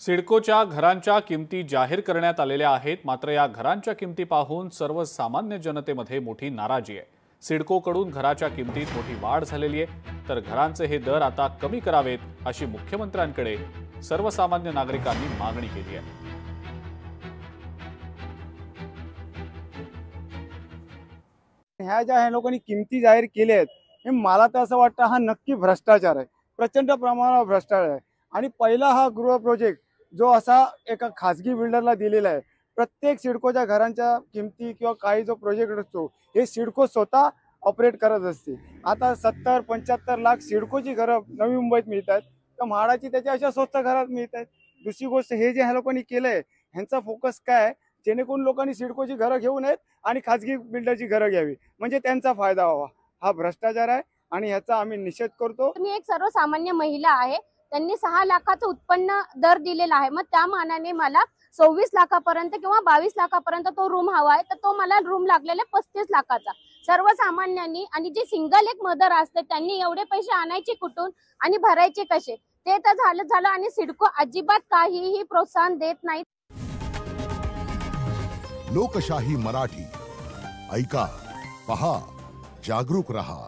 सिडकोच्या घरांच्या किमती जाहीर करण्यात आलेल्या आहेत। मात्र या घरांच्या किमती पाहून सर्वसामान्य जनतेमध्ये मोठी नाराजी आहे। सिडकोकडून घराच्या किमतीत मोठी वाढ झालेली आहे, तर घरांचे हे दर आता कमी करावेत अशी मुख्यमंत्र्यांकडे सर्वसामान्य नागरिकांनी मागणी केली आहे। ह्या ज्या लोकांनी किमती जाहीर केल्या आहेत, हे मला तर असं वाटतं हा नक्की भ्रष्टाचार आहे, प्रचंड प्रमाणावर भ्रष्टाचार आहे। आणि पहिला हा गृह प्रोजेक्ट जो असा एका खासगी बिल्डरला दिलेला आहे, प्रत्येक सिडकोच्या घरांच्या किमती किंवा काही जो प्रोजेक्ट असतो हे सिडको स्वतः ऑपरेट करत असते। आता 70-75 लाख सिडकोची घरं नवी मुंबईत मिळत आहेत, तर म्हाडाची त्याच्या अशा स्वस्त घरात मिळत आहेत। दुसरी गोष्ट, हे जे ह्या लोकांनी केलंय ह्यांचा फोकस काय आहे, जेणेकरून लोकांनी सिडकोची घरं घेऊ नयेत आणि खासगी बिल्डरची घरं घ्यावी, म्हणजे त्यांचा फायदा व्हावा। हा भ्रष्टाचार आहे आणि ह्याचा आम्ही निषेध करतो। मी एक सर्वसामान्य महिला आहे, त्यांनी 6 लाखाचं उत्पन्न दर दिलेला आहे। मग त्या मानाने मला 26 लाखापर्यंत किंवा 22 लाखापर्यंत तो रूम हवा आहे, तर तो मला रूम लागलेला 35 लाखाचा। सर्वसामान्यांनी आणि जे सिंगल एक मदर असते त्यांनी एवढे पैसे आणायचे कुठून आणि भरायचे कसे, ते तर झालं आणि सिडको अजिबात काहीही प्रोत्साहन देत नाही। लोकशाही मराठी ऐका, पहा, जागरूक रहा।